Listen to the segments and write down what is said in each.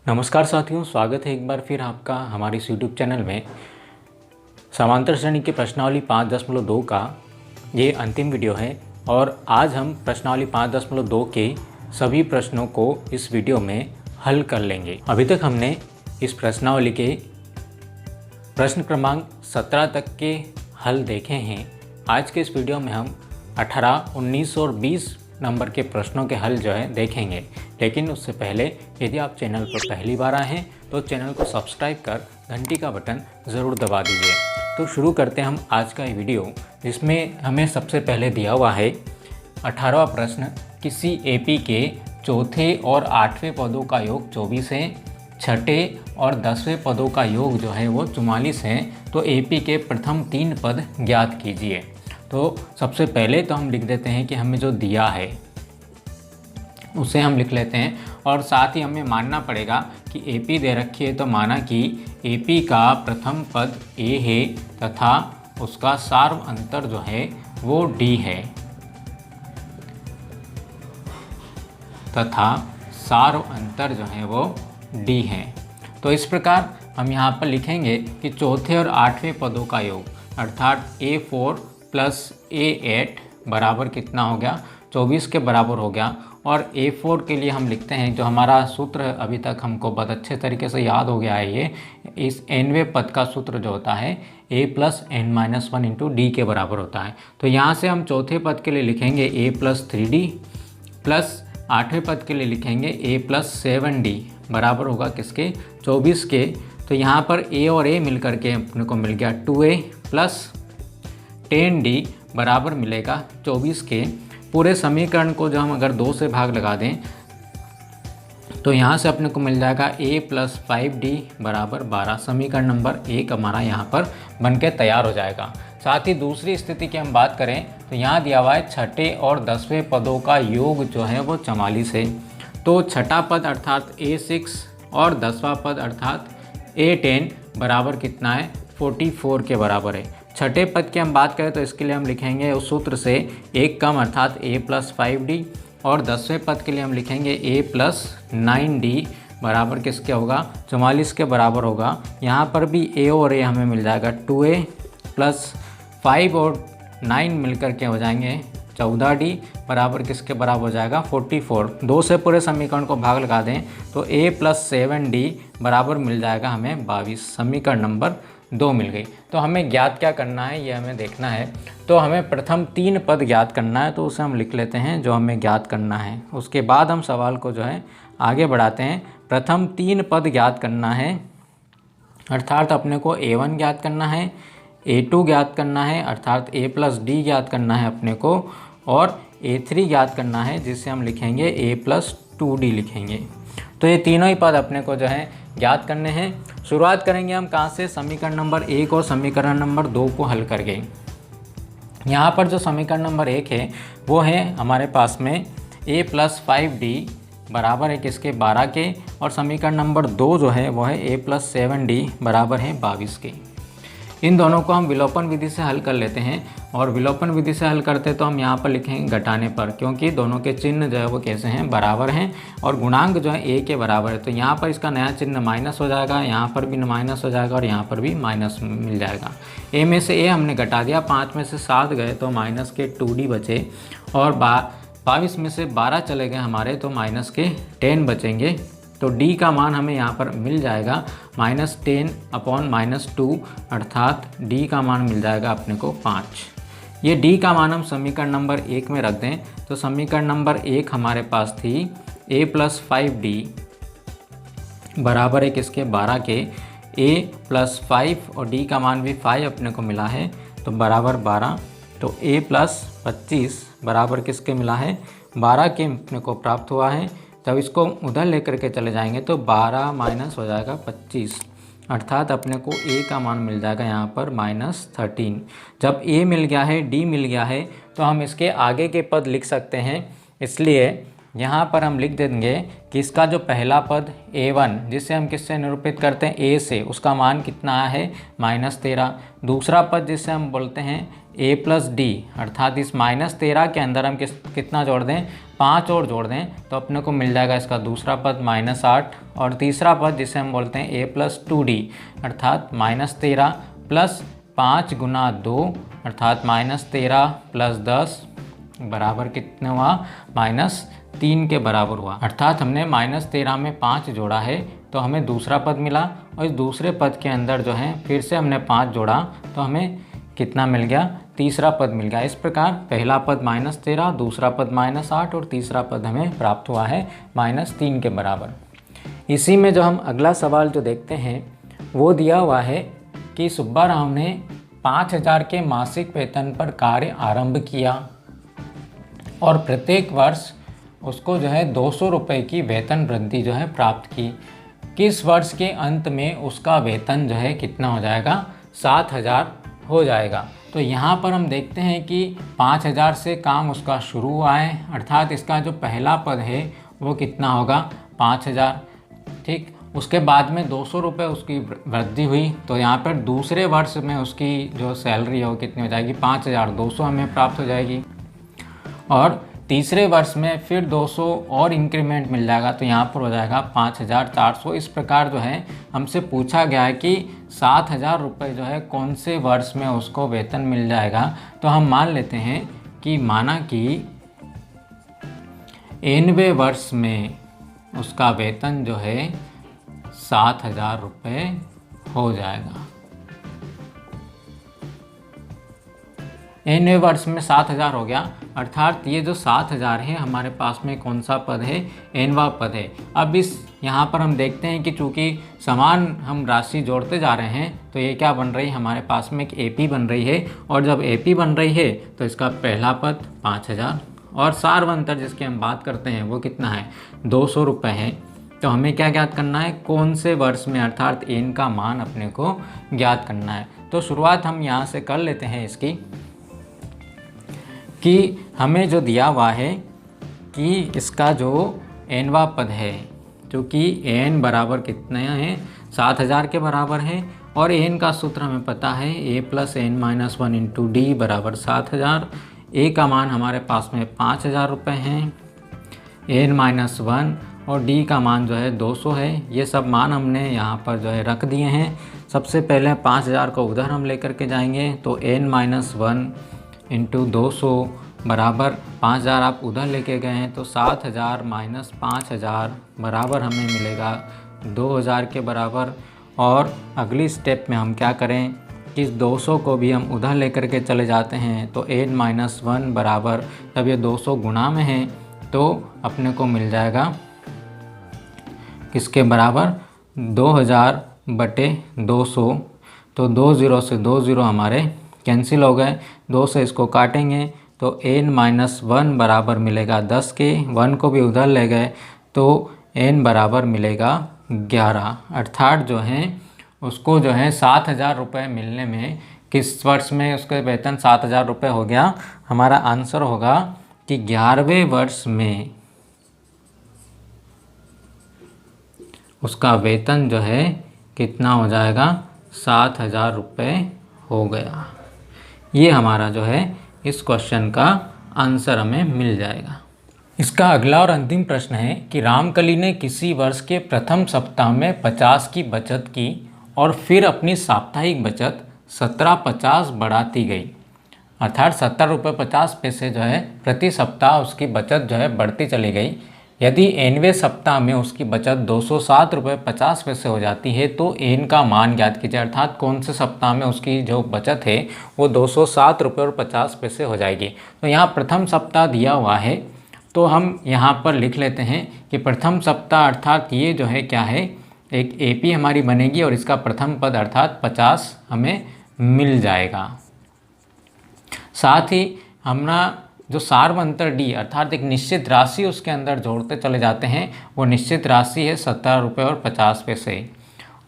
नमस्कार साथियों, स्वागत है एक बार फिर आपका हमारे इस यूट्यूब चैनल में। समांतर श्रेणी की प्रश्नावली 5.2 का ये अंतिम वीडियो है और आज हम प्रश्नावली 5.2 के सभी प्रश्नों को इस वीडियो में हल कर लेंगे। अभी तक हमने इस प्रश्नावली के प्रश्न क्रमांक 17 तक के हल देखे हैं। आज के इस वीडियो में हम 18, 19 और 20 नंबर के प्रश्नों के हल जो है देखेंगे। लेकिन उससे पहले यदि आप चैनल पर पहली बार आए हैं तो चैनल को सब्सक्राइब कर घंटी का बटन ज़रूर दबा दीजिए। तो शुरू करते हैं हम आज का ये वीडियो, जिसमें हमें सबसे पहले दिया हुआ है 18वां प्रश्न। किसी एपी के चौथे और 8वें पदों का योग 24 है, छठे और 10वें पदों का योग जो है वो 44 है। तो एपी के प्रथम 3 पद ज्ञात कीजिए। तो सबसे पहले तो हम लिख देते हैं कि हमें जो दिया है उसे हम लिख लेते हैं, और साथ ही हमें मानना पड़ेगा कि एपी दे रखी है तो माना कि एपी का प्रथम पद ए है तथा उसका सार्व अंतर जो है वो डी है, तथा सार्व अंतर जो है वो डी है। तो इस प्रकार हम यहाँ पर लिखेंगे कि चौथे और 8वें पदों का योग अर्थात A4 प्लस A8 बराबर कितना हो गया, 24 के बराबर हो गया। और A4 के लिए हम लिखते हैं, जो हमारा सूत्र अभी तक हमको बहुत अच्छे तरीके से याद हो गया है, ये इस nवें पद का सूत्र जो होता है A plus n-1 into d के बराबर होता है। तो यहाँ से हम चौथे पद के लिए लिखेंगे A प्लस 3D प्लस 8वें पद के लिए लिखेंगे A प्लस 7D बराबर होगा किसके, 24 के। तो यहाँ पर A और A मिल करके अपने को मिल गया 2A प्लस 10D बराबर मिलेगा 24 के। पूरे समीकरण को जो हम अगर 2 से भाग लगा दें तो यहाँ से अपने को मिल जाएगा A प्लस 5D बराबर 12। समीकरण नंबर 1 हमारा यहाँ पर बनके तैयार हो जाएगा। साथ ही दूसरी स्थिति की हम बात करें तो यहाँ दिया हुआ है छठे और 10वें पदों का योग जो है वो 44 है। तो छठा पद अर्थात A6 और 10वां पद अर्थात A10 बराबर कितना है, 44 के बराबर है। छठे पद की हम बात करें तो इसके लिए हम लिखेंगे उस सूत्र से एक कम अर्थात A प्लस 5D, और 10वें पद के लिए हम लिखेंगे A प्लस 9D बराबर किसके होगा, 44 के बराबर होगा। यहाँ पर भी A और A हमें मिल जाएगा 2A प्लस 5 और 9 मिलकर के हो जाएंगे 14D बराबर किसके बराबर हो जाएगा, 44। 2 से पूरे समीकरण को भाग लगा दें तो A प्लस 7D बराबर मिल जाएगा हमें 22। समीकरण नंबर 2 मिल गई। तो हमें ज्ञात क्या करना है ये हमें देखना है। तो हमें प्रथम 3 पद ज्ञात करना है, तो उसे हम लिख लेते हैं जो हमें ज्ञात करना है। उसके बाद हम सवाल को जो है आगे बढ़ाते हैं। प्रथम 3 पद ज्ञात करना है अर्थात अपने को A1 ज्ञात करना है, A2 ज्ञात करना है अर्थात A प्लस D ज्ञात करना है अपने को, और A3 ज्ञात करना है जिसे हम लिखेंगे A प्लस 2D लिखेंगे। तो ये तीनों ही पद अपने को जो है ज्ञात करने हैं। शुरुआत करेंगे हम कहाँ से, समीकरण नंबर 1 और समीकरण नंबर 2 को हल करके। यहाँ पर जो समीकरण नंबर 1 है वो है हमारे पास में A प्लस 5D बराबर है किसके, 12 के, और समीकरण नंबर 2 जो है वो है A प्लस 7D बराबर है 22 के। इन दोनों को हम विलोपन विधि से हल कर लेते हैं, और विलोपन विधि से हल करते तो हम यहाँ पर लिखेंगे घटाने पर, क्योंकि दोनों के चिन्ह जो है वो कैसे हैं, बराबर हैं, और गुणांक जो है A के बराबर है। तो यहाँ पर इसका नया चिन्ह माइनस हो जाएगा, यहाँ पर भी माइनस हो जाएगा और यहाँ पर भी माइनस मिल जाएगा। A में से A हमने घटा दिया, 5 में से 7 गए तो माइनस के 2D बचे, और 22 में से 12 चले गए हमारे तो माइनस के 10 बचेंगे। तो D का मान हमें यहाँ पर मिल जाएगा -10 अपॉन -2 अर्थात D का मान मिल जाएगा अपने को 5। ये D का मान हम समीकरण नंबर 1 में रख दें तो समीकरण नंबर 1 हमारे पास थी A प्लस 5D बराबर है किसके, 12 के। A प्लस 5 और D का मान भी 5 अपने को मिला है तो बराबर 12। तो A प्लस 25 बराबर किसके मिला है, 12 के अपने को प्राप्त हुआ है। जब इसको उधर लेकर के चले जाएंगे तो 12 माइनस हो जाएगा 25 अर्थात अपने को A का मान मिल जाएगा यहाँ पर -13। जब A मिल गया है, D मिल गया है, तो हम इसके आगे के पद लिख सकते हैं। इसलिए यहाँ पर हम लिख देंगे कि इसका जो पहला पद a1 जिसे हम किससे निरूपित करते हैं a से, उसका मान कितना है -13। दूसरा पद जिसे हम बोलते हैं a प्लस डी, अर्थात इस -13 के अंदर हम कितना जोड़ दें, 5 और जोड़ दें तो अपने को मिल जाएगा इसका दूसरा पद -8। और तीसरा पद जिसे हम बोलते हैं a प्लस 2d, अर्थात -13 प्लस 5 गुना 2 अर्थात -13 प्लस 10 बराबर कितने हुआ, -3 के बराबर हुआ। अर्थात हमने -13 में 5 जोड़ा है तो हमें दूसरा पद मिला, और इस दूसरे पद के अंदर जो है फिर से हमने 5 जोड़ा तो हमें कितना मिल गया, तीसरा पद मिल गया। इस प्रकार पहला पद -13, दूसरा पद -8 और तीसरा पद हमें प्राप्त हुआ है -3 के बराबर। इसी में जो हम अगला सवाल जो देखते हैं वो दिया हुआ है कि सुब्बा राव ने 5000 के मासिक वेतन पर कार्य आरंभ किया और प्रत्येक वर्ष उसको जो है 200 रुपये की वेतन वृद्धि जो है प्राप्त की। किस वर्ष के अंत में उसका वेतन जो है कितना हो जाएगा, 7000 हो जाएगा। तो यहाँ पर हम देखते हैं कि 5000 से काम उसका शुरू हुआ है, अर्थात इसका जो पहला पद है वो कितना होगा, 5000। ठीक, उसके बाद में 200 रुपये उसकी वृद्धि हुई, तो यहाँ पर दूसरे वर्ष में उसकी जो सैलरी है वो कितनी हो जाएगी, 5200 हमें प्राप्त हो जाएगी। और तीसरे वर्ष में फिर 200 और इंक्रीमेंट मिल जाएगा, तो यहाँ पर हो जाएगा 5400। इस प्रकार जो है हमसे पूछा गया है कि 7000 रुपये जो है कौन से वर्ष में उसको वेतन मिल जाएगा। तो हम मान लेते हैं कि माना कि 90वें वर्ष में उसका वेतन जो है 7000 रुपये हो जाएगा। 90वें वर्ष में 7000 हो गया, अर्थात ये जो 7000 है हमारे पास में कौन सा पद है, nवां पद है। अब इस यहाँ पर हम देखते हैं कि चूँकि समान हम राशि जोड़ते जा रहे हैं तो ये क्या बन रही है, हमारे पास में एक AP बन रही है, और जब AP बन रही है तो इसका पहला पद 5000 और सार्वंतर जिसकी हम बात करते हैं वो कितना है, 200 रुपये है। तो हमें क्या ज्ञात करना है, कौन से वर्ष में, अर्थात n का मान अपने को ज्ञात करना है। तो शुरुआत हम यहाँ से कर लेते हैं इसकी, कि हमें जो दिया हुआ है कि इसका जो nवां पद है, जो कि n बराबर कितने हैं, 7000 के बराबर है, और n का सूत्र हमें पता है a plus n-1 into D बराबर 7000। a का मान हमारे पास में 5000 रुपये हैं, n-1 और d का मान जो है 200 है। ये सब मान हमने यहाँ पर जो है रख दिए हैं। सबसे पहले 5000 को उधर हम लेकर के जाएंगे, तो n-1 इंटू 200 बराबर 5000 आप उधर लेके गए हैं तो 7000 माइनस 5000 बराबर हमें मिलेगा 2000 के बराबर। और अगली स्टेप में हम क्या करें कि इस 200 को भी हम उधर लेकर के चले जाते हैं, तो n-1 बराबर, जब ये 200 गुणा में है तो अपने को मिल जाएगा किसके बराबर, 2000 बटे 200। तो 20 से 20 हमारे कैंसिल हो गए, 2 से इसको काटेंगे तो n-1 बराबर मिलेगा 10 के, 1 को भी उधर ले गए तो n बराबर मिलेगा 11। अर्थात जो है उसको जो है 7000 रुपये मिलने में किस वर्ष में उसके वेतन 7000 रुपये हो गया, हमारा आंसर होगा कि 11वें वर्ष में उसका वेतन जो है कितना हो जाएगा, 7000 रुपये हो गया। ये हमारा जो है इस क्वेश्चन का आंसर हमें मिल जाएगा। इसका अगला और अंतिम प्रश्न है कि रामकली ने किसी वर्ष के प्रथम सप्ताह में 50 की बचत की और फिर अपनी साप्ताहिक बचत 1750 बढ़ाती गई, अर्थात 70 रुपये 50 पैसे जो है प्रति सप्ताह उसकी बचत जो है बढ़ती चली गई। यदि nवें सप्ताह में उसकी बचत 207 रुपये 50 पैसे हो जाती है तो n का मान ज्ञात कीजिए, अर्थात कौन से सप्ताह में उसकी जो बचत है वो 207 रुपये और 50 पैसे हो जाएगी। तो यहाँ प्रथम सप्ताह दिया हुआ है, तो हम यहाँ पर लिख लेते हैं कि प्रथम सप्ताह अर्थात ये जो है क्या है, एक AP हमारी बनेगी और इसका प्रथम पद अर्थात 50 हमें मिल जाएगा। साथ ही हमारा जो सार्वंतर D अर्थात एक निश्चित राशि उसके अंदर जोड़ते चले जाते हैं, वो निश्चित राशि है 17 रुपये और 50 पैसे।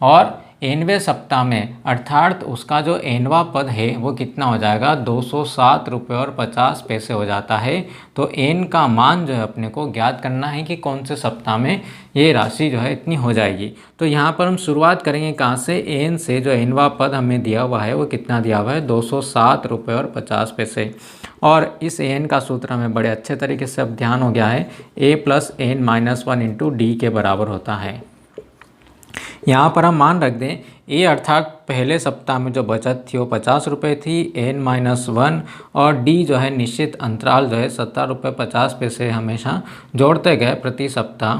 और एनवें सप्ताह में, अर्थात उसका जो एनवा पद है वो कितना हो जाएगा, 207 रुपये और 50 पैसे हो जाता है। तो एन का मान जो है अपने को ज्ञात करना है कि कौन से सप्ताह में ये राशि जो है इतनी हो जाएगी। तो यहाँ पर हम शुरुआत करेंगे कहाँ से, एन से। जो एनवा पद हमें दिया हुआ है वो कितना दिया हुआ है, 207 रुपये और 50 पैसे। और इस एन का सूत्र हमें बड़े अच्छे तरीके से अब ध्यान हो गया है, a plus n minus 1 into d के बराबर होता है। यहाँ पर हम मान रख दें ए अर्थात पहले सप्ताह में जो बचत थी वो 50 रुपये थी, एन माइनस 1, और डी जो है निश्चित अंतराल जो है 70 रुपये 50 पैसे हमेशा जोड़ते गए प्रति सप्ताह।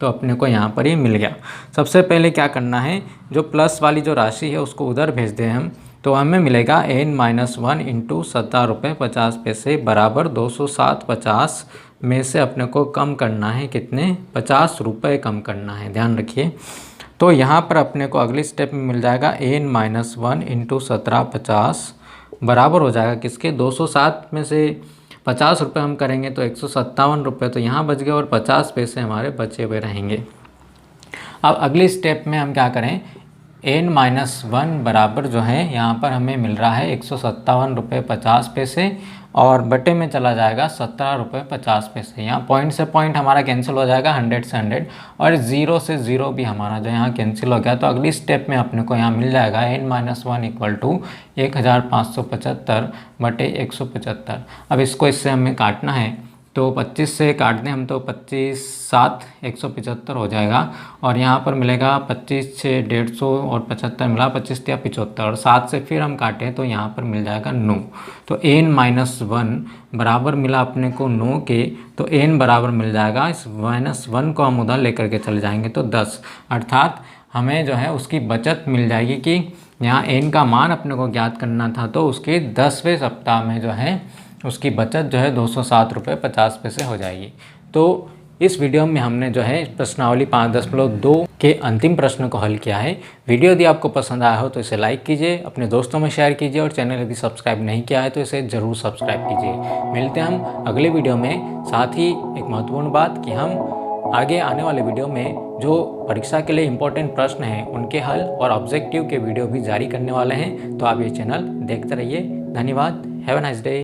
तो अपने को यहाँ पर ही मिल गया। सबसे पहले क्या करना है, जो प्लस वाली जो राशि है उसको उधर भेज दें हम, तो हमें मिलेगा एन माइनस 1 इंटू 70 रुपये 50 पैसे बराबर 207.50 में से अपने को कम करना है कितने, 50 रुपये कम करना है, ध्यान रखिए। तो यहाँ पर अपने को अगली स्टेप में मिल जाएगा एन माइनस 1 इंटू 17.50 बराबर हो जाएगा किसके, 207 में से 50 रुपये हम करेंगे तो 157 रुपये तो यहाँ बच गए और 50 पैसे हमारे बचे हुए रहेंगे। अब अगली स्टेप में हम क्या करें, एन माइनस 1 बराबर जो है यहाँ पर हमें मिल रहा है 157 रुपये 50 पैसे और बटे में चला जाएगा 17 रुपये 50 पैसे। यहाँ पॉइंट से पॉइंट हमारा कैंसिल हो जाएगा, 100 से 100 और 0 से 0 भी हमारा जो यहाँ कैंसिल हो गया। तो अगली स्टेप में अपने को यहाँ मिल जाएगा एन माइनस 1 इक्वल टू 1575 बटे 175। अब इसको इससे हमें काटना है तो 25 से काट दें हम तो 25 7 175 हो जाएगा और यहाँ पर मिलेगा 25 से 150 और 75 मिला 25 या 75 और 7 से फिर हम काटें तो यहाँ पर मिल जाएगा 9। तो एन माइनस 1 बराबर मिला अपने को 9 के, तो एन बराबर मिल जाएगा, इस माइनस 1 को हम उधर लेकर के चले जाएंगे तो 10, अर्थात हमें जो है उसकी बचत मिल जाएगी कि यहाँ एन का मान अपने को ज्ञात करना था तो उसके 10वें सप्ताह में जो है उसकी बचत जो है 207 रुपये 50 पैसे हो जाएगी। तो इस वीडियो में हमने जो है प्रश्नावली 5.2 के अंतिम प्रश्न को हल किया है। वीडियो यदि आपको पसंद आया हो तो इसे लाइक कीजिए, अपने दोस्तों में शेयर कीजिए और चैनल यदि सब्सक्राइब नहीं किया है तो इसे ज़रूर सब्सक्राइब कीजिए। मिलते हैं हम अगले वीडियो में। साथ ही एक महत्वपूर्ण बात कि हम आगे आने वाले वीडियो में जो परीक्षा के लिए इम्पोर्टेंट प्रश्न हैं उनके हल और ऑब्जेक्टिव के वीडियो भी जारी करने वाले हैं, तो आप ये चैनल देखते रहिए। धन्यवाद। Have a nice day.